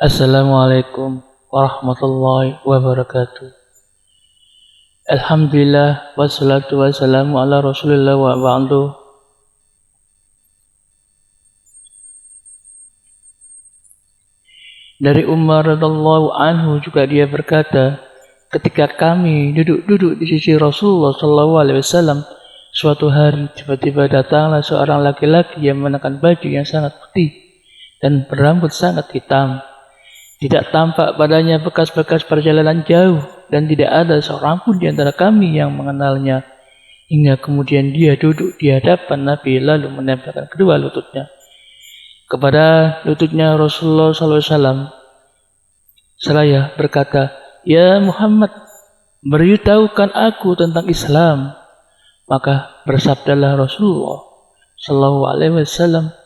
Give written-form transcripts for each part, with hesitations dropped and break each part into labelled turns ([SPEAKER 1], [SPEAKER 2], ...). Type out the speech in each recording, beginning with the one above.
[SPEAKER 1] Assalamualaikum warahmatullahi wabarakatuh. Alhamdulillah wassalatu wassalamu ala Rasulillah wa ba'du. Dari Umar radhiyallahu anhu juga dia berkata, ketika kami duduk-duduk di sisi Rasulullah sallallahu alaihi wasallam, suatu hari tiba-tiba datanglah seorang laki-laki yang mengenakan baju yang sangat putih dan berambut sangat hitam. Tidak tampak padanya bekas-bekas perjalanan jauh dan tidak ada seorang pun di antara kami yang mengenalnya. Hingga kemudian dia duduk di hadapan Nabi lalu menempelkan kedua lututnya kepada lututnya Rasulullah SAW. Seraya berkata, "Ya Muhammad, beritahukan aku tentang Islam." Maka bersabdalah Rasulullah SAW,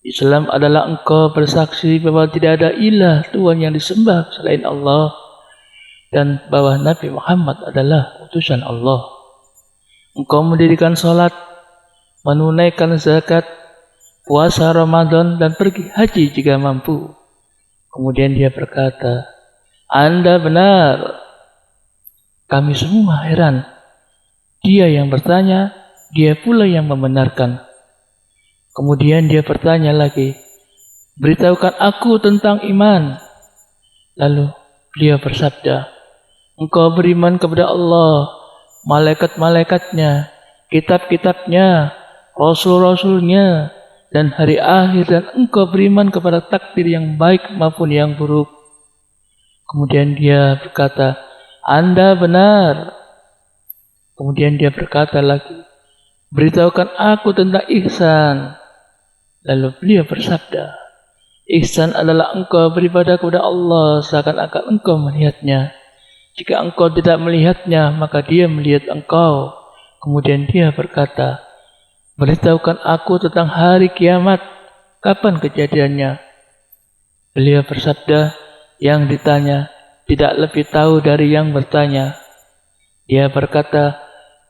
[SPEAKER 1] Islam adalah engkau bersaksi bahwa tidak ada ilah Tuhan yang disembah selain Allah dan bahwa Nabi Muhammad adalah utusan Allah. Engkau mendirikan sholat, menunaikan zakat, puasa Ramadan dan pergi haji jika mampu. Kemudian dia berkata, Anda benar. Kami semua heran. Dia yang bertanya, dia pula yang membenarkan. Kemudian dia bertanya lagi, beritahukan aku tentang iman. Lalu beliau bersabda, engkau beriman kepada Allah, malaikat-malaikatnya, kitab-kitabnya, rasul-rasulnya, dan hari akhir, dan engkau beriman kepada takdir yang baik maupun yang buruk. Kemudian dia berkata, Anda benar. Kemudian dia berkata lagi, beritahukan aku tentang ihsan. Lalu beliau bersabda, ihsan adalah engkau beribadah kepada Allah seakan-akan engkau melihatnya. Jika engkau tidak melihatnya, maka dia melihat engkau. Kemudian dia berkata, beritahukan aku tentang hari kiamat, kapan kejadiannya? Beliau bersabda, yang ditanya tidak lebih tahu dari yang bertanya. Dia berkata,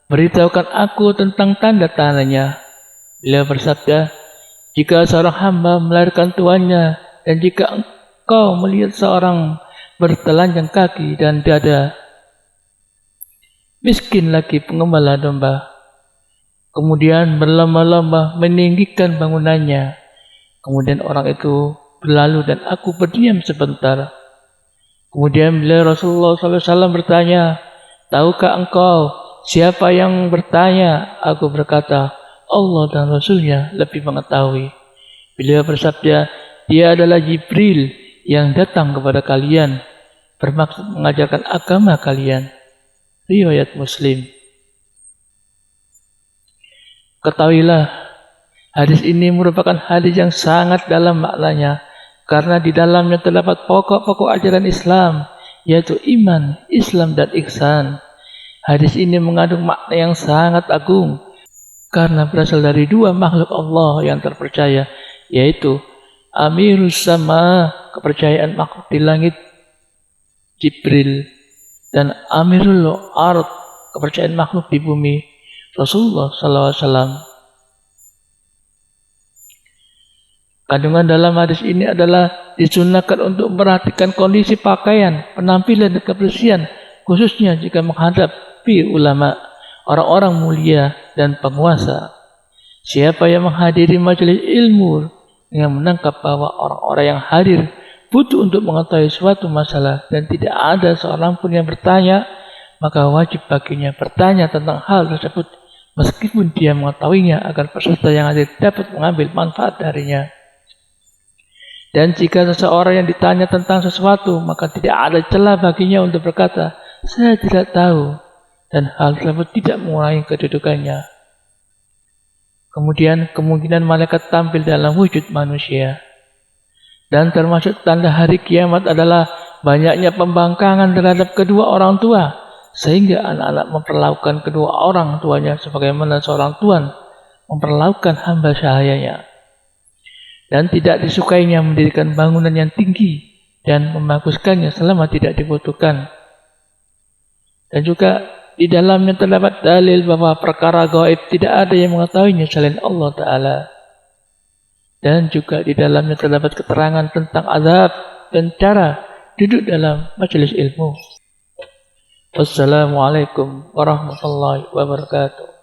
[SPEAKER 1] beritahukan aku tentang tanda-tandanya. Beliau bersabda, jika seorang hamba melahirkan tuannya, dan jika engkau melihat seorang bertelanjang kaki dan dada, miskin lagi pengembala domba, kemudian berlomba-lomba meninggikan bangunannya. Kemudian orang itu berlalu dan aku berdiam sebentar. Kemudian beliau Rasulullah SAW bertanya, tahukah engkau siapa yang bertanya? Aku berkata, Allah dan Rasulnya lebih mengetahui. Beliau bersabda, dia adalah Jibril yang datang kepada kalian, bermaksud mengajarkan agama kalian. Riwayat Muslim. Ketahuilah, hadis ini merupakan hadis yang sangat dalam maknanya, karena di dalamnya terdapat pokok-pokok ajaran Islam, yaitu iman, Islam, dan ihsan. Hadis ini mengandung makna yang sangat agung, karena berasal dari dua makhluk Allah yang terpercaya, yaitu Amirus Sama, kepercayaan makhluk di langit, Jibril, dan Amirul Ard, kepercayaan makhluk di bumi, Rasulullah SAW. Kandungan dalam hadis ini adalah disunahkan untuk memperhatikan kondisi pakaian, penampilan, dan kebersihan, khususnya jika menghadapi ulama, orang-orang mulia dan penguasa. Siapa yang menghadiri majelis ilmu dengan menangkap bahwa orang-orang yang hadir butuh untuk mengetahui suatu masalah dan tidak ada seorang pun yang bertanya, maka wajib baginya bertanya tentang hal tersebut meskipun dia mengetahuinya agar peserta yang hadir dapat mengambil manfaat darinya. Dan jika seseorang yang ditanya tentang sesuatu, maka tidak ada celah baginya untuk berkata, saya tidak tahu, dan hal tersebut tidak mengurangi kedudukannya. Kemudian kemungkinan malaikat tampil dalam wujud manusia. Dan termasuk tanda hari kiamat adalah banyaknya pembangkangan terhadap kedua orang tua, sehingga anak-anak memperlakukan kedua orang tuanya sebagaimana seorang tuan memperlakukan hamba sahayanya. Dan tidak disukainya mendirikan bangunan yang tinggi dan membaguskannya selama tidak dibutuhkan. Dan juga di dalamnya terdapat dalil bahwa perkara gaib tidak ada yang mengetahuinya selain Allah Ta'ala. Dan juga di dalamnya terdapat keterangan tentang azab dan cara duduk dalam majelis ilmu. Wassalamualaikum warahmatullahi wabarakatuh.